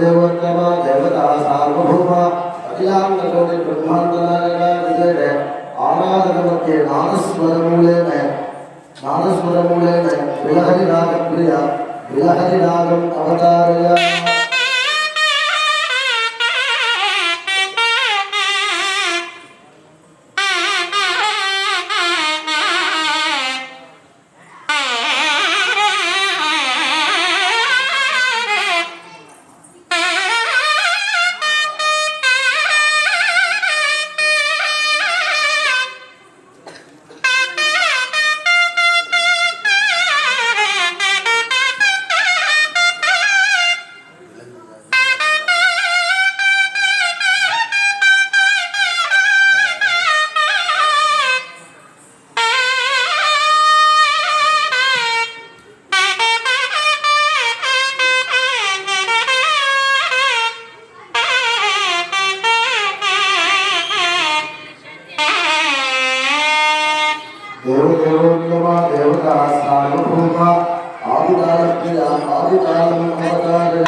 देवोत्तमा देवता सार्वभौम अखिलांडकोटि ब्रह्मांडनायक विजय आराधनमध्ये नादस्वरमूलेन विलहरिनागप्रिया विलहरिनागम् अवतारय देवोत्तमा देवता सार्वभौम आदिकालप्रिया आदिकालम् अवतारय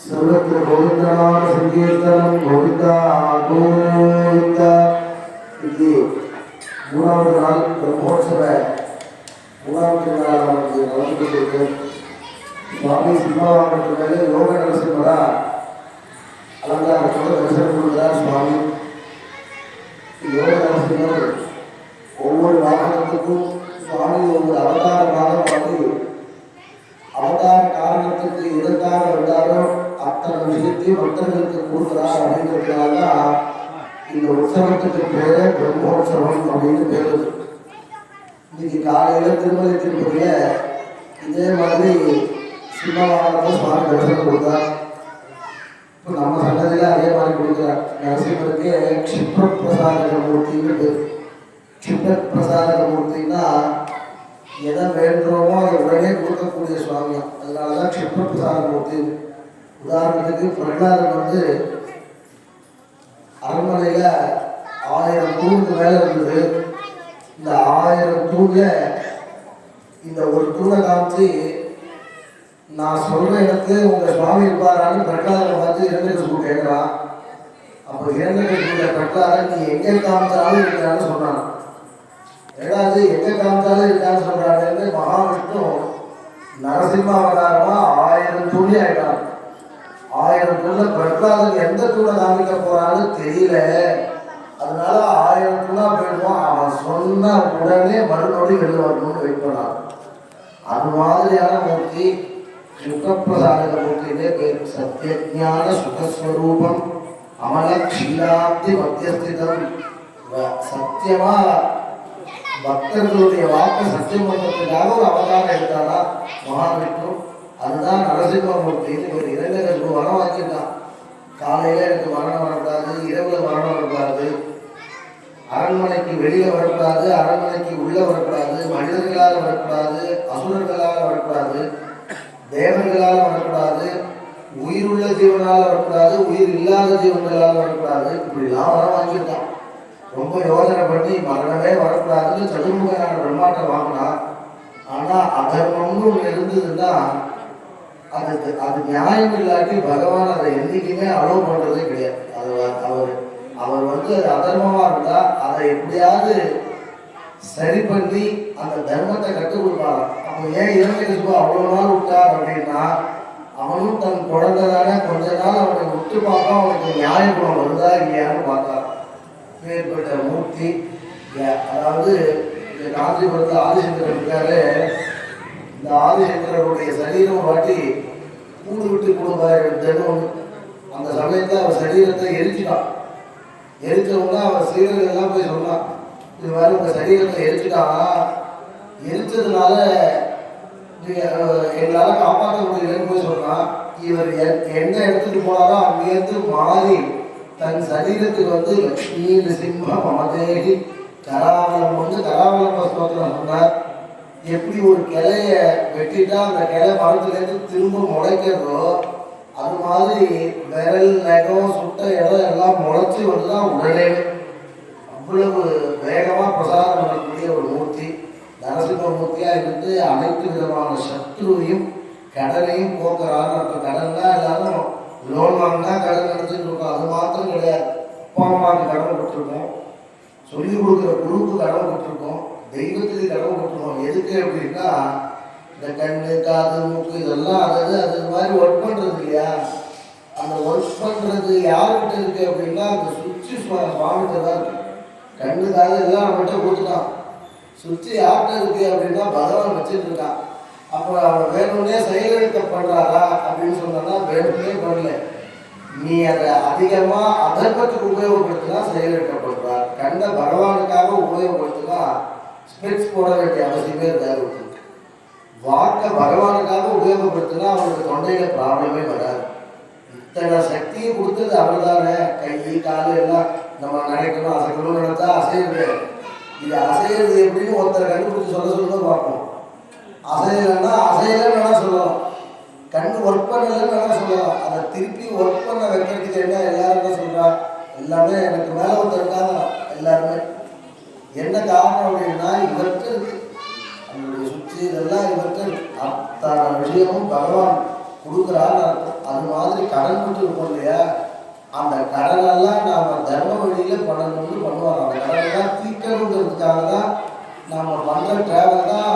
सर्वत्र गोविंदनाम संकीर्तनम गोविंदा गोविंदा इति மூணாவது நாள் பிரம்மோற்சவ மூணாவது நாள் நமக்கு நடந்துகிட்டு சுவாமி சிம்மாவாகனத்து மேலே யோக நரசிம்மரா அலங்காரத்தோடு தரிசனம் கொடுக்கிறார் சுவாமி. யோக நரசிம்மர் ஒவ்வொரு வாகனத்துக்கும் சுவாமி ஒவ்வொரு அவதாரமாக வந்து அவதார காரணத்துக்கு எதற்காக வந்தாரோ அத்தனை விஷயத்தையும் பக்தர்களுக்கு கொடுக்கிறார் அப்படிங்கிறதுனால இந்த உற்சவத்துக்கு பேரு பிரம்மோற்சவம் அப்படின்னு பேரு. இன்னைக்கு காலையில திருமலை திருப்பதியில இதே மாதிரி சிம்மவாகனத்தை சுவாமி தரிசனம் கொடுத்தார். இப்போ நம்ம சன்னதியில அதே மாதிரி கொடுக்கிறார். நரசிம்மருக்கு க்ஷிப்ர பிரசாதக மூர்த்தின்னு பேர். க்ஷிப்ர பிரசாதக மூர்த்தின்னா எதை வேண்டுமோ அதை உடனே கொடுக்கக்கூடிய சுவாமி. அதனாலதான் க்ஷிப்ர பிரசாத மூர்த்தி. உதாரணத்துக்கு பிரகலாதன் வந்து அரண்மனையில 1000 தூணுக்கு மேல இருந்தது. இந்த 1000 தூண்ல இந்த ஒரு தூணை காமிச்சு நான் சொல்ற இடத்துல உங்க சுவாமி இருப்பாரான்னு பிரகலாதனை பார்த்து இரண்டகசிபு கேட்கிறான். அப்போ இரண்டகசிபுல பிரகலாதன் நீ எங்க காமிச்சாலும் இருக்கான்னு சொன்னான். ஏதாவது எங்க காமிச்சாலும் இருக்கான்னு சொல்றாங்க. மகாவிஷ்ணு நரசிம்ம அவதாரமா 1000 தூணி ஆயிட்டான். 1000 தூண்ல பிரகலாதன் எந்த தூணை காமிக்க போறான்னு தெரியல. அதனால 1000 தூணா போயிடுவான். அவன் சொன்ன உடனே மறுநொடி வெளில வரணும்னு வெயிட் பண்ணான். அது மாதிரியான மூர்த்தி சுகப்பிரசாதக மூர்த்தியிலே பேர். சத்தியஜான சுகஸ்வரூபம் அமல க்ஷீராப்தி மத்தியஸ்திதம். சத்தியமா பக்தர்களுடைய வாக்கு சத்தியம் பண்றதுக்காக ஒரு அவதாரம் எடுத்தாரா மகாவிஷ்ணு. அதுதான் நரசிம்மமூர்த்தின்னு ஒரு இரண்டு வரம் வாங்கியிருக்கான். காலையில எனக்கு மரணம் வரக்கூடாது, இரவுல மரணம் வரக்கூடாது, அரண்மனைக்கு வெளியே வரக்கூடாது, அரண்மனைக்கு உள்ள வரக்கூடாது, மனிதர்களால் வரக்கூடாது, அசுரர்களால் வரக்கூடாது, தேவர்களால் வரக்கூடாது, உயிருள்ள ஜீவனால் வரக்கூடாது, உயிர் இல்லாத ஜீவன்களால் வரக்கூடாது. இப்படிலாம் வரம் வாங்கியிருக்கான். ரொம்ப யோசனை பண்ணி மரணமே வரக்கூடாதுன்னு சதுர்முகனான பிரம்மாண்ட வாங்கினான். ஆனா அதர்மம்னு ஒன்று இருந்ததுன்னா அது நியாயம் இல்லாட்டி பகவான் அதை என்றைக்குமே அலோவ் பண்றதே கிடையாது. அவர் வந்து அது அதர்மமா இருந்தா அதை எப்படியாவது சரி பண்ணி அந்த தர்மத்தை கற்றுக் கொடுப்பாராம். அப்போ ஏன் இரண்டகசிபு அவ்வளோ நாள் விட்டார் அப்படின்னா அவனும் தன் குழந்தைதானே கொஞ்ச நாள் அவனை விட்டு பார்ப்பான். அவனுக்கு நியாய குணம் வருதா இல்லையான்னு பார்த்தான். ஏற்பட்ட மூர்த்தி. அதாவது இந்த காஞ்சிபுரத்தில் ஆதிசங்கரர் இருக்காரு. இந்த ஆதிசங்கரருடைய சரீரம் வாட்டி கூடு விட்டு கொடுப்பாருன்னு அந்த சமயத்தில் அவர் சரீரத்தை எரிச்சிட்டான். எரிச்சவங்க அவர் சீரர்கள் எல்லாம் போய் சொன்னான், இது மாதிரி இந்த சரீரத்தை எரிச்சுட்டாங்கன்னா எரிச்சதுனால எங்களால் காப்பாற்ற முடியலன்னு போய் சொல்கிறான். இவர் எந்த இடத்துக்கு போனாலும் அங்கேருந்து மாறி தன் சரீரத்துக்கு வந்து லக்ஷ்மி நிருசிம்ம மமதேகி கராவலம் வந்து கராவலம் ஸ்தோத்திரம் சொன்னார். எப்படி ஒரு கிளைய வெட்டிட்டா அந்த கிளை மரத்துலேருந்து திரும்ப முளைக்கிறதோ அது மாதிரி விரல் நகம் சுட்ட இடம் எல்லாம் முளைச்சி வந்து தான் உடனே அவ்வளவு வேகமாக பிரசாரம் பண்ணக்கூடிய ஒரு மூர்த்தி நரசிம்ம மூர்த்தியாக இருந்து அனைத்து விதமான சத்ருவையும் கடனையும் போக்குறான்னு அர்த்தம். கடன்னா எல்லாரும் லோன் வாங்கினா கடன் நினச்சிட்டு இருக்கோம். அது மாத்திரம் கிடையாது. அப்பா அம்மாவுக்கு கடன் கொடுத்துருக்கோம், சொல்லிக் கொடுக்குற குருவுக்கு கடன் கொடுத்துருக்கோம், தெய்வத்துக்கு கடன் கொடுத்துருக்கோம். எதுக்கு அப்படின்னா இந்த கண்ணு காது மூக்கு இதெல்லாம் அது மாதிரி ஒர்க் பண்ணுறது இல்லையா? அந்த ஒர்க் பண்ணுறது யார்கிட்ட இருக்கு அப்படின்னா அந்த சுவிட்சு சுவாமிகிட்ட தான் இருக்கு. கண்ணு காது எல்லாம் நம்மகிட்ட கொடுத்துட்டான். சுவிட்சு யார்கிட்ட இருக்கு அப்படின்னா பகவான் வச்சுட்டு இருக்கான். அப்புறம் அவன் வேணும்னே செயலிழக்க பண்ணுறாரா அப்படின்னு சொன்னா வேணும்னே பண்ணல. நீ அதை அதிகமாக அதர்மத்துக்கு உபயோகப்படுத்தினா செயலிழக்கப்படுறா. கண்ணை பகவானுக்காக உபயோகப்படுத்தினா ஸ்பெக்ஸ் போட வேண்டிய அவசியமே இருக்காது. வாக்கை பகவானுக்காக உபயோகப்படுத்தினா அவனுக்கு தொண்டையில ப்ராப்ளமே வராது. இத்தனை சக்தியும் கொடுத்தது அவர் தானே. கை காலு எல்லாம் நம்ம நினைக்கணும் அசைக்கணும்னு நினைச்சா அசையுது. இது அசையிறது எப்படின்னு ஒருத்தரை கண்டுபிடிச்சி சொல்ல பார்ப்போம். அசையலைன்னா அசையலைன்னு வேணா சொல்லலாம், கண்ணு ஒர்க் பண்ணலைன்னு வேணா சொல்லலாம். அதை திருப்பி ஒர்க் பண்ண வைக்கிறதுக்கு என்ன எல்லாரும் என்ன சொல்றா? எல்லாமே எனக்கு மேலே ஒருத்தர் இருக்காங்க. எல்லாருமே என்ன காரணம் அப்படின்னா இவற்று நம்மளுடைய சுற்றி இதெல்லாம் இவற்று அத்தனை விஷயமும் பகவான் கொடுக்குறான்னு அர்த்தம். அது மாதிரி கடன் மட்டும் இருக்கும் இல்லையா? அந்த கடனெல்லாம் நாம் தர்ம வழியில பண்ணணும்னு பண்ணுவாங்க. அந்த கடனெல்லாம் தீர்க்கணுங்கிறதுக்காக தான் நாம் பண்ணுற ட்ராவல் தான்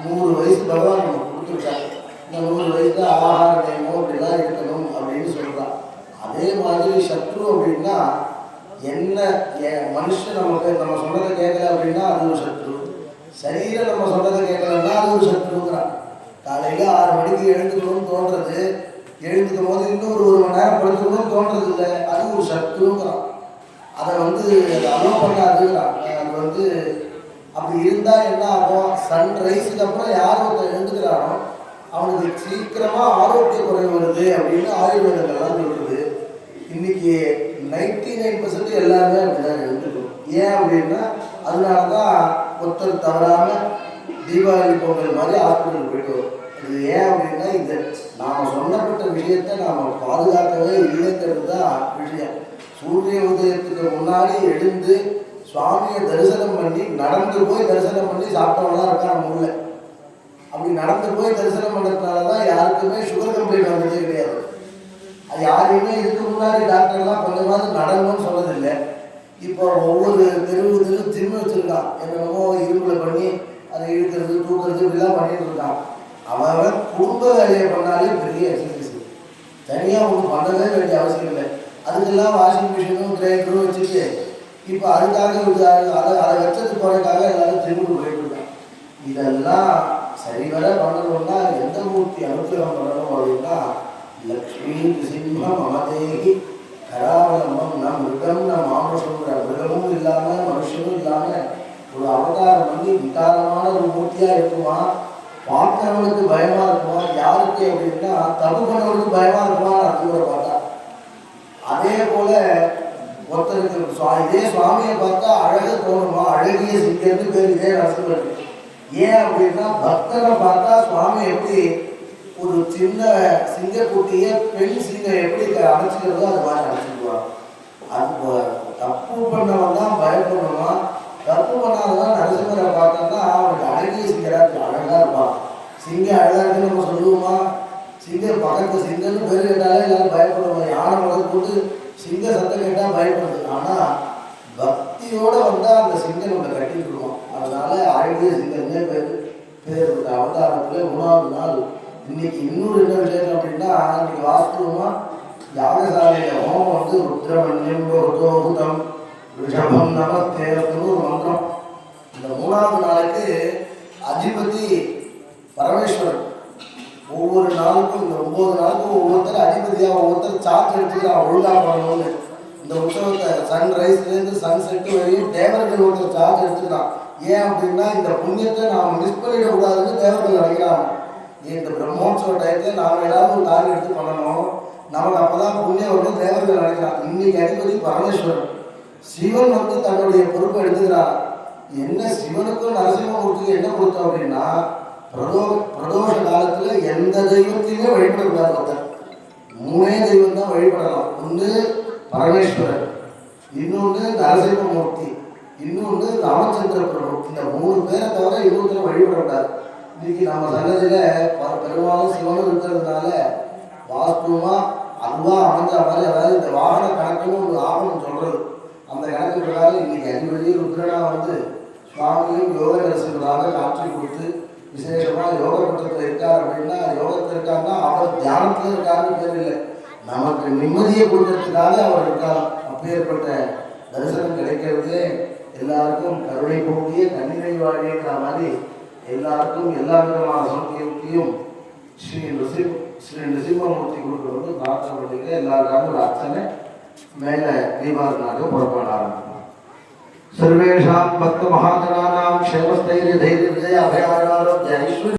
100 வயசு பகவான் நம்ம கொடுத்துருக்காங்க. இந்த 100 வயசுல ஆகார நியமம் அப்படிலாம் இருக்கணும் அப்படின்னு சொல்கிறான். அதே மாதிரி சத்ரு அப்படின்னா என்ன? மனுஷன் நம்ம சொன்னதை கேட்கல அப்படின்னா அது ஒரு சத்ரு. சரீரம் நம்ம சொன்னதை கேட்கலன்னா அது ஒரு சத்ருங்கிறான். காலையில் 6 மணிக்கு எழுந்துக்கணும்னு தோன்றது, எழுந்துக்கும் போது இன்னொரு 1 மணி நேரம் படுத்துக்கணும்னு தோன்றது இல்லை, அது ஒரு சத்ருங்கிறான். அதை அலோவ் பண்ணாதுங்கிறான். அது அப்படி இருந்தால் என்ன ஆகும்? சன்ரைஸுக்கு அப்புறம் யார் ஒருத்தர் எழுந்துக்கிறானோ அவனுக்கு சீக்கிரமாக ஆரோக்கிய குறைவு வருது அப்படின்னு ஆயுர்வேதங்கள்லாம் சொல்லுது. இன்னைக்கு 99% எல்லாருமே அப்படிதான் எழுந்துக்கணும். ஏன் அப்படின்னா அதனால தான் ஒருத்தர் தவறாமல் தீபாவளி பொங்கல் மாதிரி ஹாஸ்பிட்டலுக்கு போயிட்டு வரும். இது ஏன் அப்படின்னா இது நாம் சொன்னப்பட்ட விஷயத்தை நாம் பாதுகாக்கவே இல்லைங்கிறது தான் விஷயம். சூரிய உதயத்துக்கு முன்னாடி எழுந்து சுவாமியை தரிசனம் பண்ணி நடந்து போய் தரிசனம் பண்ணி சாப்பிட்டவங்களாம் இருக்கா நம்ம ஊரில். அப்படி நடந்து போய் தரிசனம் பண்ணுறதுனால தான் யாருக்குமே சுகர் கம்ப்ளைண்ட் வந்ததே கிடையாது. அது யாரையுமே இதுக்கு முன்னாடி டாக்டர்லாம் கொஞ்சமாவது நடணும்னு சொன்னதில்லை. இப்போ ஒவ்வொரு தெருவு ஜிம் வச்சுருக்கான். என்னென்னமோ இரும்புல பண்ணி அதை இழுக்கிறது தூக்குறது இப்படிலாம் பண்ணிட்டு இருக்கான். அவன் குடும்ப வேலையை பண்ணாலே பெரிய எக்ஸசைஸ். தனியாக ஒன்றும் பண்ணவே வேண்டிய அவசியம் இல்லை. அதுக்கெல்லாம் வாஷிங் மிஷினும் கிரைண்டரும் வச்சுட்டு இப்போ அதுக்காக அதை வச்சது போறதுக்காக எல்லாரும் ஜிம்முக்கு போயிட்டு இருக்காங்க. இதெல்லாம் சரிவர பண்ணணும்னா எந்த மூர்த்தி அனுகிரகம் பண்ணணும் அப்படின்னா லக்ஷ்மி நிருசிம்ம மமதேகி கராவலம்பம். நம் மிருகம் நம் மானுஷங்கிற மிருகமும் இல்லாமல் மனுஷனும் இல்லாமல் ஒரு அவதாரம் பண்ணி விகாரமான ஒரு மூர்த்தியாக இருக்குமா? பார்க்கிறவனுக்கு பயமா இருக்குமா? யாருக்கு அப்படின்னா தப்பு பண்ணவனுக்கு பயமா இருக்குமா? அதுவரை பார்த்தா அதே போல ஒருத்தருக்கு இதே சுவாமியை பார்த்தா அழகு தோணுமா? அழகிய சிங்கன்னு பேர் இதே நரசிம்மர். ஏன் அப்படின்னா பக்தனை பார்த்தா சுவாமி எப்படி ஒரு சின்ன சிங்கக்குட்டிய பெண் சிங்கம் எப்படி அணைச்சிக்கிறதோ அது மாதிரி அணைச்சிக்குவாங்க. அது தப்பு பண்ணவன் தான் பயப்படணுமா? தப்பு பண்ணாதான் நரசிம்மரை பார்த்தோம்னா அவனுக்கு அழகிய சிங்கரா அழகா இருப்பான். சிங்கம் அழகா இருக்குன்னு நம்ம சொல்லுவோமா? சிங்கம் பக்கத்து சிங்கம்னு பேர் கேட்டாலே எல்லாரும் பயப்படுவோம். யானை முதல் போட்டு சிங்க சத்தம் கேட்டால் பயப்படுது. ஆனால் பக்தியோடு வந்தால் அந்த சிங்கம் நம்ம கட்டிட்டுருவோம். அதனால அழகிய சிங்கம்னே பேர் அவதாரத்தில் 3வது நாள் இன்னைக்கு. இன்னொரு என்ன விஷயம் அப்படின்னா இன்னைக்கு வாஸ்தவமாக யாகசாலையில் ஹோமம் ருத்ரமன்யம் ருதோகுதம் ரிஷபம் நமஸ்தேன்னு ஒரு மந்திரம். இந்த 3வது நாளுக்கு அதிபதி பரமேஸ்வரன். ஒவ்வொரு நாளுக்கும் இந்த 9 நாளுக்கும் ஒவ்வொருத்தர் அதிபதியாக ஒவ்வொருத்தர் சார்ஜ் எடுத்துக்கிறான் ஒழுங்காக பண்ணணும்னு. இந்த உற்சவத்தை சன்ரைஸ்லேருந்து சன்செட்டு வரையும் தேவர்கள் ஒருத்தர் சார்ஜ் எடுத்துக்கிறான். ஏன் அப்படின்னா இந்த புண்ணியத்தை நாம் மிஸ் பண்ணிடக்கூடாதுன்னு தேவர்கள் நினைக்கிறாங்க. இந்த பிரம்மோற்சவ டயத்தில் நாம் ஏதாவது ஒரு காரியம் எடுத்து பண்ணணும், நமக்கு அப்போதான் புண்ணியம் வந்து தேவர்கள் நினைக்கிறாங்க. இன்னைக்கு அதிபதி பரமேஸ்வரன், சிவன் வந்து தன்னுடைய பொறுப்பை எடுத்துக்கிறார். என்ன சிவனுக்கும் நரசிம்மமூர்த்திக்கும் என்ன கொடுத்தோம் அப்படின்னா, பிரதோஷ காலத்துல எந்த தெய்வத்தையுமே வழிபடக்கூடாது. ஒருத்தர் 3 தெய்வம் தான் வழிபடலாம். ஒன்று பரமேஸ்வரர், இன்னொன்று நரசிம்மமூர்த்தி, இன்னொன்று ராமச்சந்திர பிரபு. இந்த 3 பேரை தவிர இன்னொருத்தரை வழிபடக்கூடாது. இன்னைக்கு நம்ம சன்னதியில பெரும்பாலும் சிவனும் இருக்கிறதுனால வாஸ்துவமா அதுவா அமைஞ்ச மாதிரி, அதாவது இந்த வாகன கணக்குன்னு ஒரு ஆகணும் சொல்றது, அந்த கணக்கு பிரகாரம் இன்னைக்கு அதிபதி ருத்ரனா வந்து சுவாமியும் யோக நரசிம்மராக காட்சி கொடுத்து விசேஷமா யோக பட்டத்தில் இருக்கார். அப்படின்னா யோகத்தில் இருக்காருன்னா அவர் தியானத்தில் இருக்காருன்னு பேர் இல்லை, நமக்கு நிம்மதியை கொடுக்கறதுக்காக அவர் இருக்கார். அப்பேற்பட்ட தரிசனம் கிடைக்கிறதே எல்லாருக்கும் கருணை போக்கிய கண்ணினை வாழிங்கிற மாதிரி எல்லாருக்கும் எல்லா விதமான சௌக்கியத்தையும் ஸ்ரீ நரசிம்மமூர்த்தி கொடுக்கறது பிரார்த்தனை பண்ணிக்க. எல்லாருக்காக ஒரு அர்ச்சனை மேலே தீபாவளினாக புறப்பட ஆரம்பிக்கும். सर्वेषां भक्त महाजनानां क्षेमस्थैर्य धैर्य विजय अभयारोग्य ऐश्वर्य